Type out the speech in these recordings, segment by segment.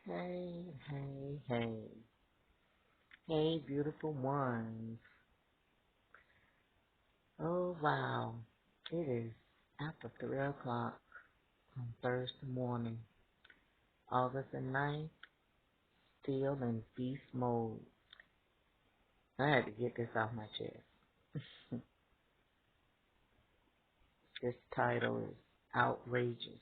Hey, hey, hey. Hey, beautiful ones. Oh, wow. It is after 3 o'clock on Thursday morning, August the 9th, still in beast mode. I had to get this off my chest. This title is outrageous.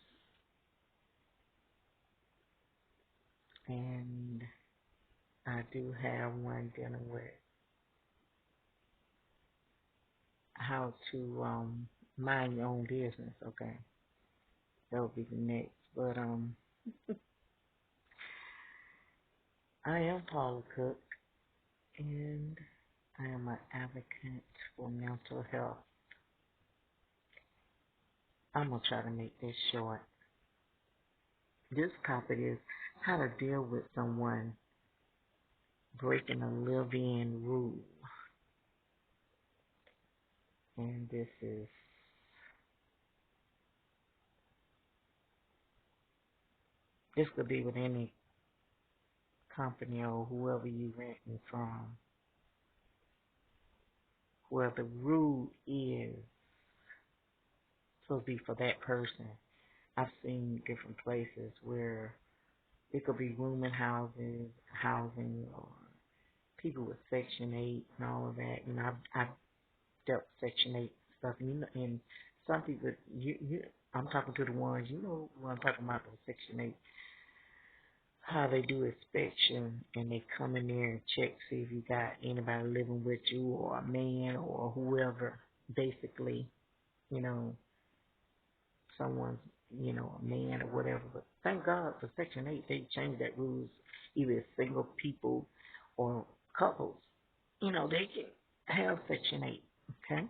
And I do have one dealing with how to mind your own business, okay? That will be the next. But I am Paula Cook, and I am an advocate for mental health. I'm going to try to make this short. This topic is how to deal with someone breaking a live-in rule. And this could be with any company or whoever you renting from, where the rule is supposed to be for that person. I've seen different places where it could be rooming housing, or people with Section 8 and all of that. You know, I've dealt with Section 8 stuff, and and some people, I'm talking to the ones, what I'm talking about, the Section 8, how they do inspection, and they come in there and check, see if you got anybody living with you, or a man, or whoever, basically, you know, someone's, a man or whatever. But thank God for Section 8, they changed that rules, either single people or couples. They can have Section 8, okay?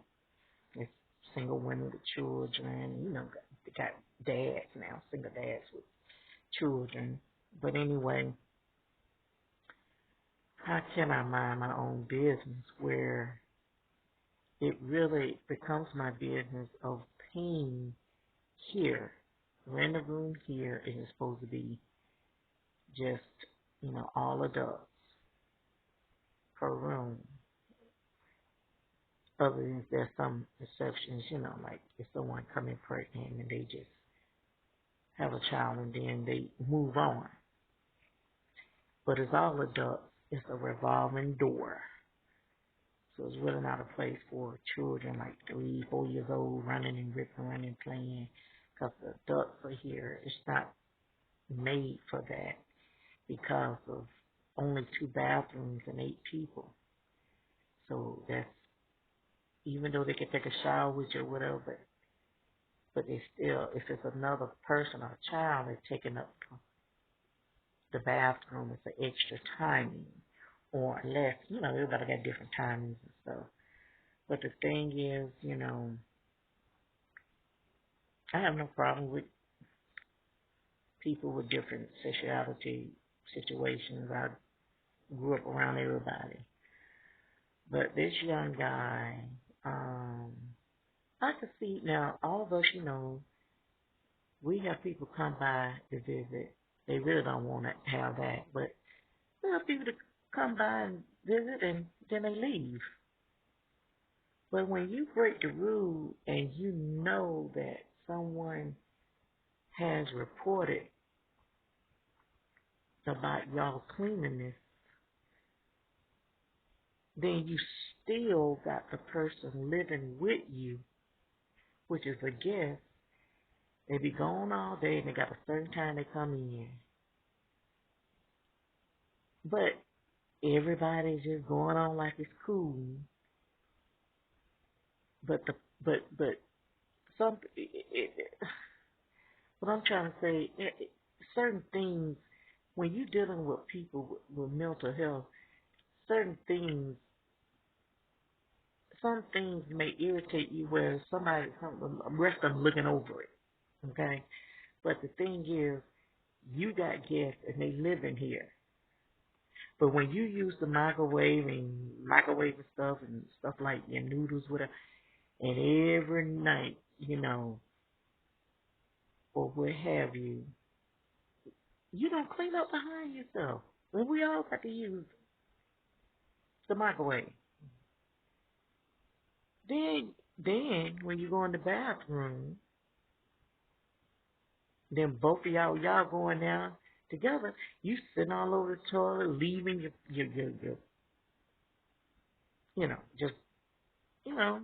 It's single women with children, they got dads now, single dads with children. But anyway, how can I mind my own business where it really becomes my business of paying here? Rent a room here is supposed to be just, all adults per room. Other than there's some exceptions, like if someone coming pregnant and they just have a child and then they move on. But it's all adults. It's a revolving door. So it's really not a place for children like 3, 4 years old running and ripping, running, playing. Because the adults are here. It's not made for that because of only 2 bathrooms and 8 people. So that's, even though they can take a shower with you or whatever, but they still, if it's another person or a child that's taking up the bathroom, it's an extra timing or less. Everybody got different timings and stuff. But the thing is, I have no problem with people with different sexuality situations. I grew up around everybody. But this young guy, I could see now, all of us, we have people come by to visit. They really don't want to have that, but we have people to come by and visit and then they leave. But when you break the rule and you know that someone has reported about y'all cleanliness, then you still got the person living with you, which is a guest. They be gone all day and they got a certain time they come in. But everybody's just going on like it's cool. But but some what I'm trying to say, certain things when you're dealing with people with mental health, certain things, some things may irritate you where the rest of them looking over it, okay? But the thing is, you got guests and they live in here. But when you use the microwave and stuff like your noodles, whatever, and every night, or what have you, You don't clean up behind yourself. And we all got to use the microwave. Then when you go in the bathroom, then both of y'all going down together. You sitting all over the toilet, leaving your just you know,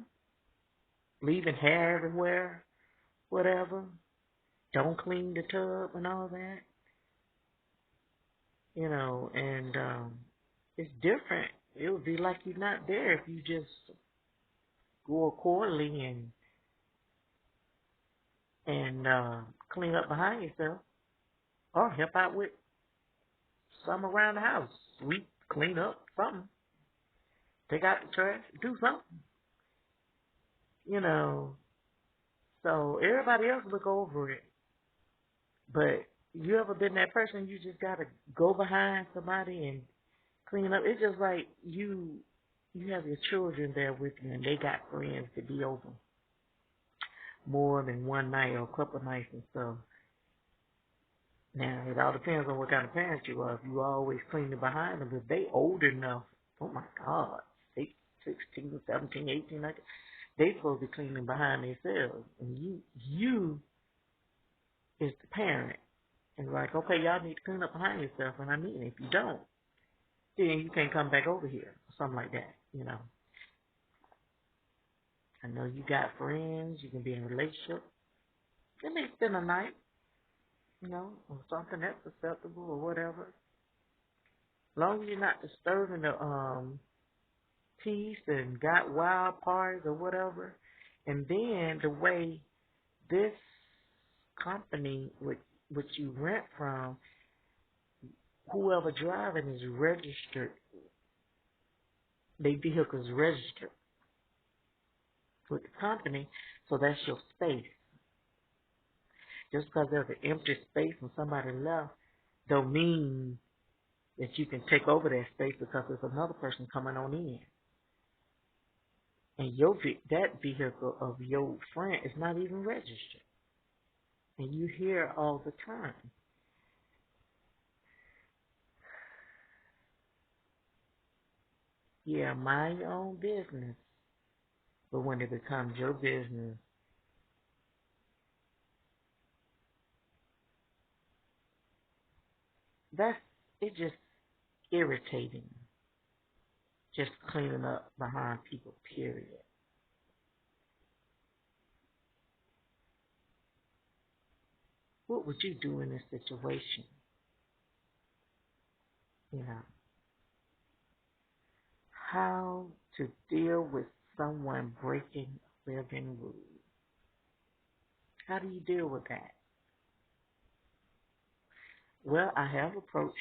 leaving hair everywhere, whatever. Don't clean the tub and all that, and it's different. It would be like you're not there if you just go accordingly and clean up behind yourself or help out with some around the house. Sweep, clean up, something. Take out the trash, do something, you know. So everybody else look over it. But you ever been that person you just gotta go behind somebody and clean up? It's just like you have your children there with you and they got friends to be over more than one night or a couple of nights and stuff. Now, it all depends on what kind of parents you are. If you always cleaning behind them, if they old enough, oh my God, they 16, 17, 18, like they supposed to be cleaning behind themselves. And you is the parent. And like, okay, y'all need to clean up behind yourself. And I mean, if you don't, then you can't come back over here. Or something like that. I know you got friends. You can be in a relationship. They may spend a night, or something that's acceptable or whatever. As long as you're not disturbing the peace and got wild parties or whatever. And then the way this company, which you rent from, whoever driving is registered. Their vehicle is registered with the company, so that's your space. Just because there's an empty space and somebody left, don't mean that you can take over that space because there's another person coming on in. And that vehicle of your friend is not even registered. And you hear all the time. Yeah, mind your own business. But when it becomes your business, it's just irritating. Just cleaning up behind people, period. What would you do in this situation? You know, how to deal with someone breaking a living rule. How do you deal with that? Well, I have approached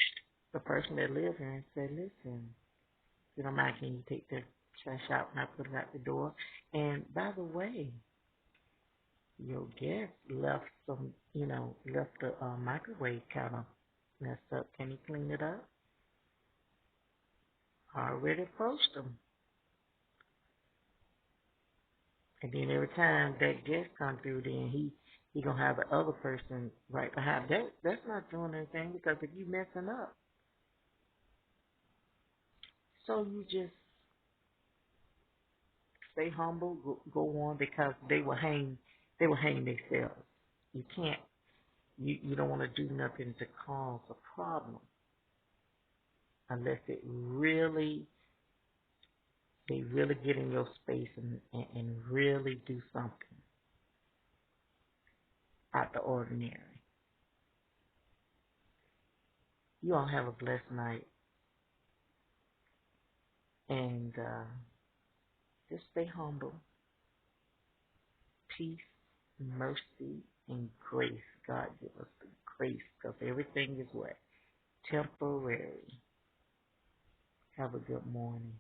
the person that lives here and said, listen, if you don't mind, can you take the trash out and I put it out the door? And by the way, your guest left left the microwave kind of messed up. Can you clean it up? I already approached them. And then every time that guest comes through, then he gonna have the other person right behind. That's not doing anything because if you messing up, so you just stay humble, go on because they will hang themselves. You can't, you don't want to do nothing to cause a problem unless they really get in your space and really do something out the ordinary. You all have a blessed night and just stay humble. Peace, mercy, and grace. God give us the grace because everything is what? Temporary. Have a good morning.